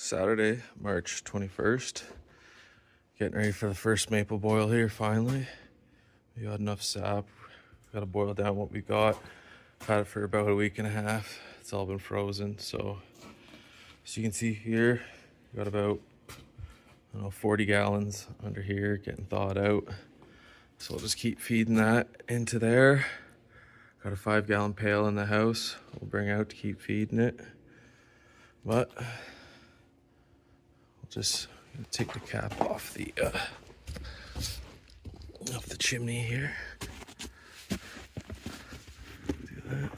Saturday, March 21st. Getting ready for the first maple boil here finally. We got enough sap. Got to boil down what we got. Had it for about a week and a half. It's all been frozen. So as you can see here, we got about 40 gallons under here getting thawed out. So we'll just keep feeding that into there. Got a 5-gallon pail in the house. We'll bring out to keep feeding it. But we'll just take the cap off the chimney here. Do that.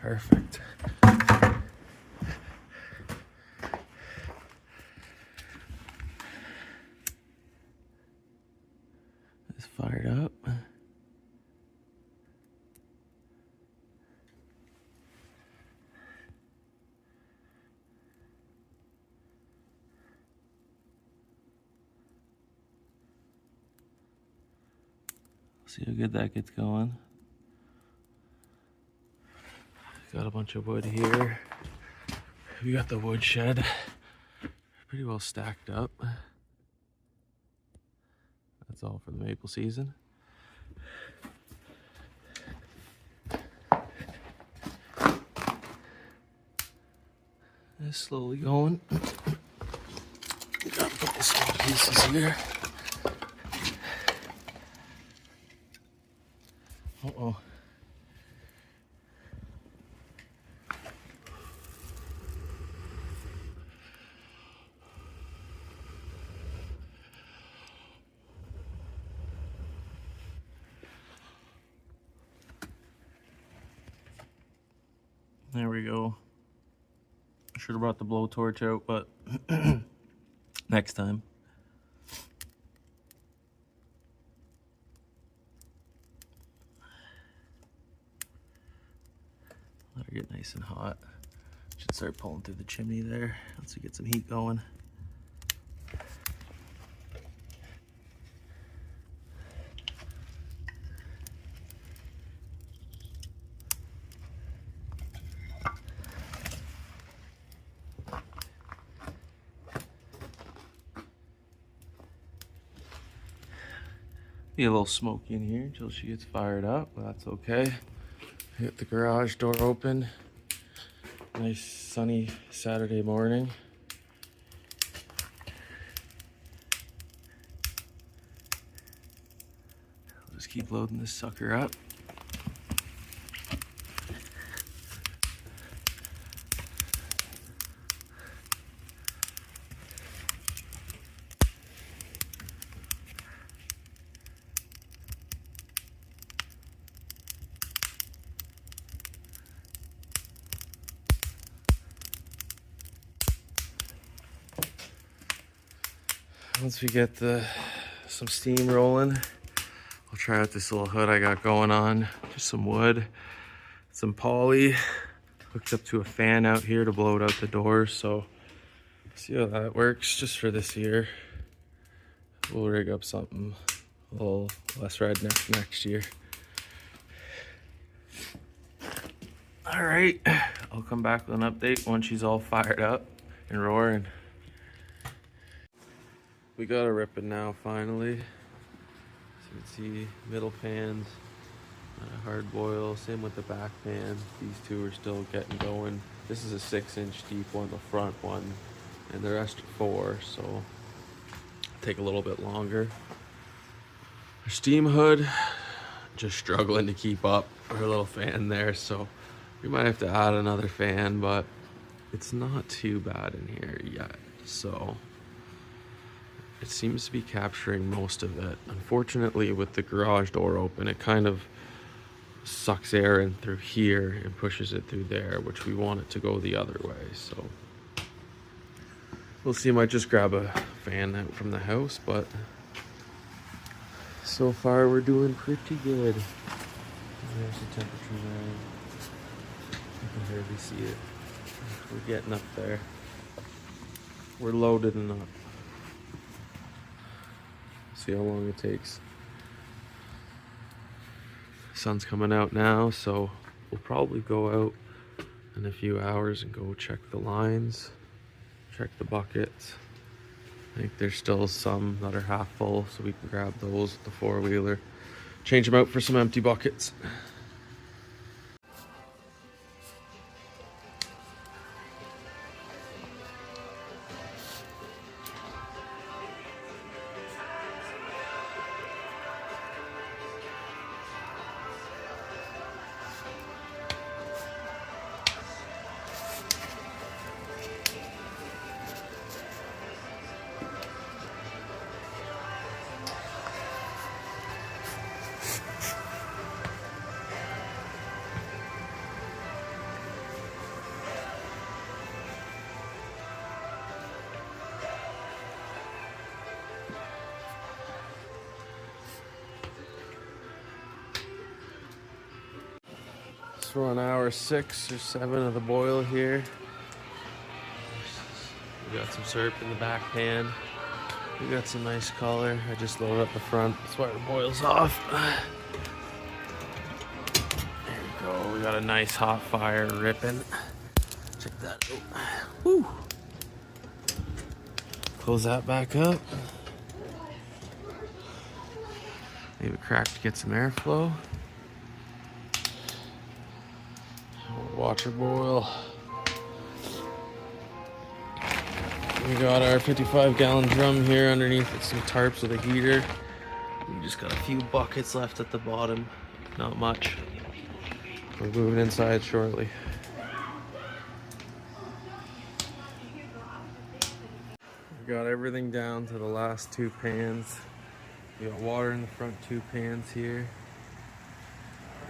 Perfect. It's fired up. See how good that gets going. Got a bunch of wood here. We got the wood shed pretty well stacked up. That's all for the maple season. It's slowly going. Got a couple small pieces here. Uh-oh. There we go. Should have brought the blowtorch out, but next time. Let her get nice and hot. Should start pulling through the chimney there once we get some heat going. Be a little smoky in here until she gets fired up, but that's okay. Get the garage door open. Nice sunny Saturday morning. I'll just keep loading this sucker up. Once we get some steam rolling, I'll try out this little hood I got going on. Just some wood, some poly, hooked up to a fan out here to blow it out the doors. So see how that works just for this year. We'll rig up something a little less redneck next year. All right, I'll come back with an update once she's all fired up and roaring. We got her ripping now finally. So you can see middle pans, hard boil, same with the back pan. These two are still getting going. This is a 6-inch deep one, the front one, and the rest are 4, so it'll take a little bit longer. Our steam hood, just struggling to keep up our little fan there, so we might have to add another fan, but it's not too bad in here yet, so it seems to be capturing most of it. Unfortunately, with the garage door open, it kind of sucks air in through here and pushes it through there, which we want it to go the other way. So we'll see. I might just grab a fan out from the house, but so far we're doing pretty good. There's the temperature there. You can hardly see it. We're getting up there. We're loaded and up. See how long it takes. Sun's coming out now, so we'll probably go out in a few hours and go check the lines, check the buckets. I think there's still some that are half full, so we can grab those with the four-wheeler, change them out for some empty buckets. So we're on hour 6 or 7 of the boil here. We got some syrup in the back pan. We got some nice color. I just loaded up the front. That's why the boil's off. There you go. We got a nice hot fire ripping. Check that out. Woo! Close that back up. Leave it cracked to get some airflow. Water boil. We got our 55-gallon drum here underneath with some tarps with a heater. We just got a few buckets left at the bottom. Not much. We're moving inside shortly. We got everything down to the last 2 pans. We got water in the front 2 pans here.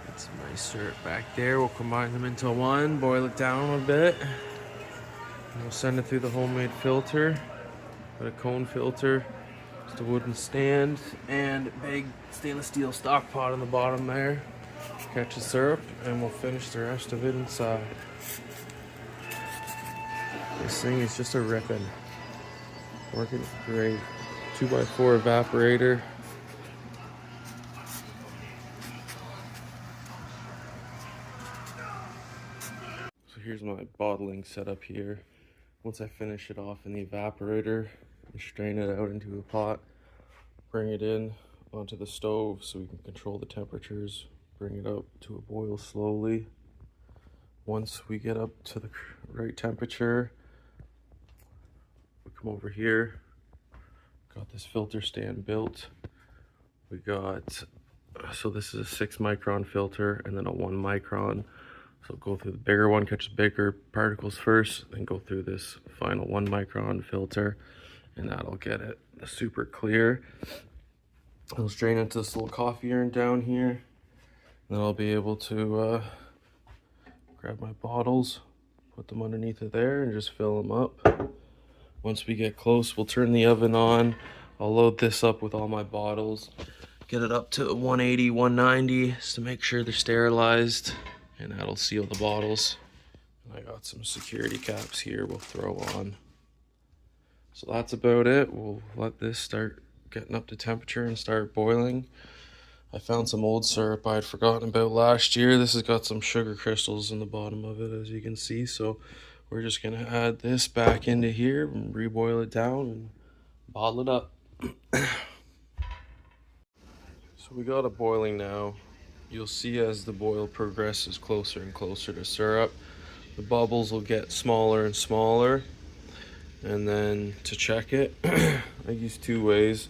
Got some nice syrup back there. We'll combine them into one, boil it down a bit. And we'll send it through the homemade filter. Got a cone filter, just a wooden stand, and a big stainless steel stock pot on the bottom there. Catch the syrup, and we'll finish the rest of it inside. This thing is just a ripping. Working great. 2x4 evaporator. So here's my bottling setup here. Once I finish it off in the evaporator, I strain it out into a pot, bring it in onto the stove so we can control the temperatures, bring it up to a boil slowly. Once we get up to the right temperature, we come over here. Got this filter stand built. We got, so this is a 6 micron filter and then a 1 micron. So go through the bigger one, catch the bigger particles first, then go through this final 1 micron filter, and that'll get it super clear. I'll strain into this little coffee urn down here, and then I'll be able to grab my bottles, put them underneath of there, and just fill them up. Once we get close, we'll turn the oven on. I'll load this up with all my bottles, get it up to 180, 190 just to make sure they're sterilized. And that'll seal the bottles. And I got some security caps here we'll throw on. So that's about it. We'll let this start getting up to temperature and start boiling. I found some old syrup I had forgotten about last year. This has got some sugar crystals in the bottom of it, as you can see. So we're just gonna add this back into here and reboil it down and bottle it up. So we got it boiling now. You'll see as the boil progresses closer and closer to syrup, the bubbles will get smaller and smaller. And then to check it, I use 2 ways.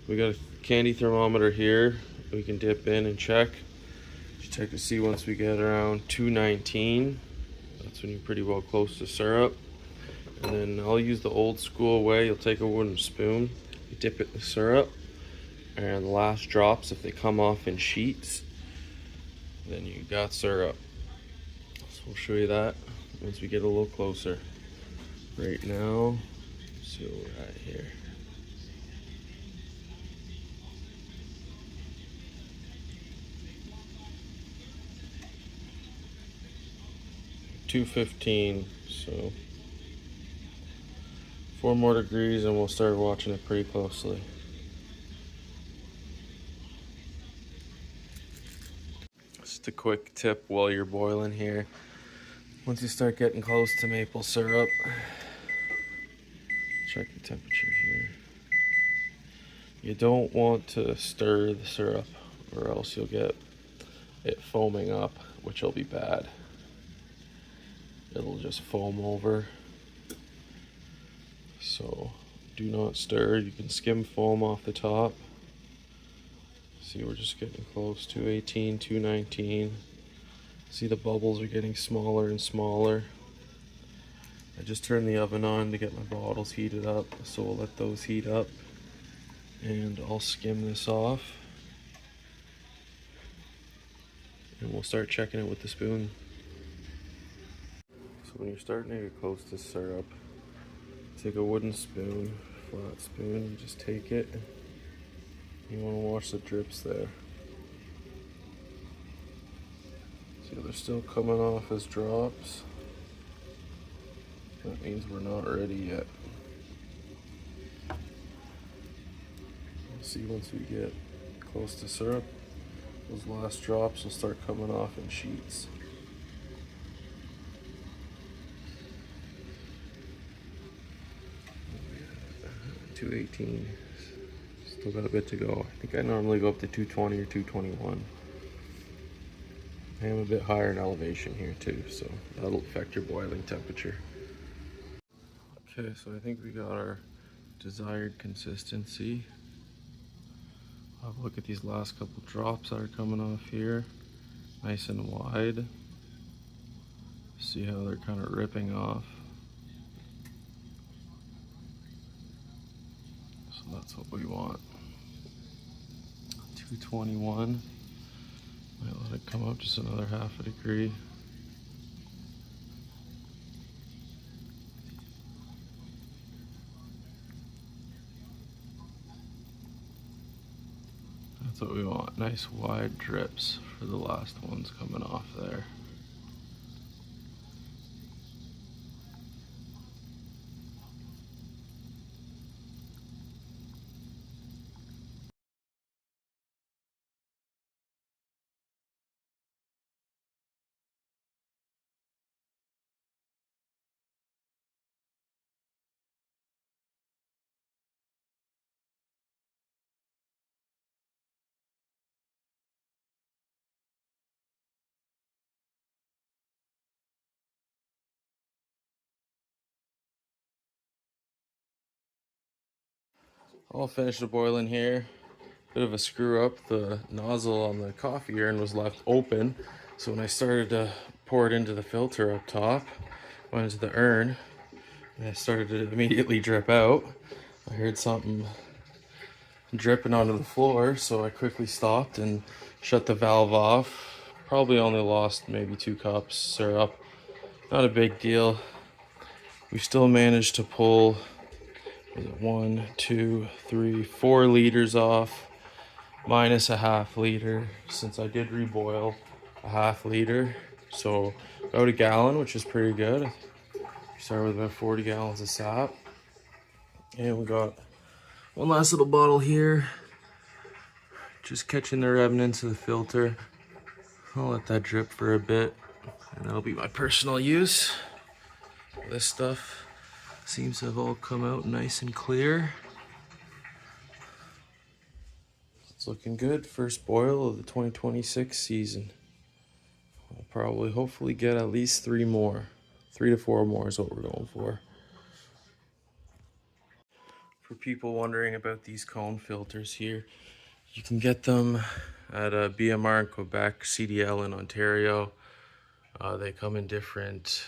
We got a candy thermometer here. We can dip in and check. You check to see once we get around 219. That's when you're pretty well close to syrup. And then I'll use the old school way. You'll take a wooden spoon, you dip it in the syrup, and the last drops, if they come off in sheets, then you got syrup. So we'll show you that once we get a little closer. Right now, let's see where we're at here. $215, so 4 more degrees and we'll start watching it pretty closely. Just a quick tip while you're boiling here. Once you start getting close to maple syrup, check the temperature here. You don't want to stir the syrup or else you'll get it foaming up, which will be bad. It'll just foam over. So do not stir. You can skim foam off the top. See, we're just getting close. 218, 219. See, the bubbles are getting smaller and smaller. I just turned the oven on to get my bottles heated up, so we'll let those heat up and I'll skim this off and we'll start checking it with the spoon. So when you're starting to get close to syrup, take a wooden spoon, flat spoon, you just take it. You want to watch the drips there. See, they're still coming off as drops. That means we're not ready yet. See, once we get close to syrup, those last drops will start coming off in sheets. Oh, 218. Still got a bit to go. I think I normally go up to 220 or 221. I am a bit higher in elevation here too, so that'll affect your boiling temperature. Okay, so I think we got our desired consistency. I'll have a look at these last couple drops that are coming off here. Nice and wide. See how they're kind of ripping off. So that's what we want. 221. Might let it come up just another half a degree. That's what we want. Nice wide drips for the last ones coming off there. All finished the boiling here. Bit of a screw up. The nozzle on the coffee urn was left open. So when I started to pour it into the filter up top, went into the urn, and it started to immediately drip out. I heard something dripping onto the floor, so I quickly stopped and shut the valve off. Probably only lost maybe 2 cups syrup. Not a big deal. We still managed to pull 1, 2, 3, 4 liters off, minus a half liter, since I did reboil a half liter. So about a gallon, which is pretty good. We started with about 40 gallons of sap. And we got one last little bottle here, just catching the remnants of the filter. I'll let that drip for a bit, and that'll be my personal use. This stuff seems to have all come out nice and clear. It's looking good. First boil of the 2026 season. I'll probably hopefully get at least 3 more. 3 to 4 more is what we're going for. For people wondering about these cone filters here, you can get them at a BMR in Quebec, CDL in Ontario. They come in different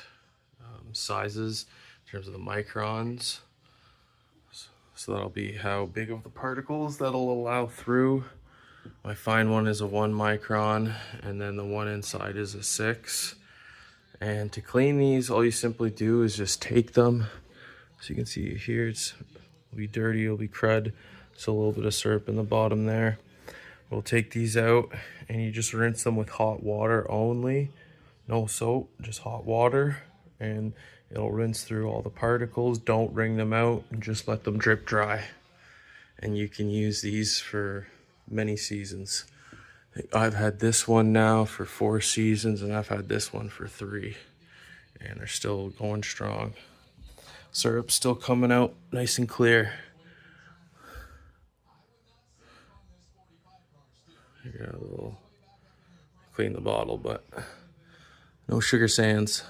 sizes in terms of the microns. So that'll be how big of the particles that'll allow through. My fine one is a 1 micron, and then the one inside is a 6. And to clean these, all you simply do is just take them. So you can see here, it'll be dirty, it'll be crud. So a little bit of syrup in the bottom there. We'll take these out, and you just rinse them with hot water only. No soap, just hot water. And it'll rinse through all the particles. Don't wring them out, and just let them drip dry. And you can use these for many seasons. I've had this one now for 4 seasons, and I've had this one for 3, and they're still going strong. Syrup's still coming out nice and clear. I got a little clean the bottle, but no sugar sands.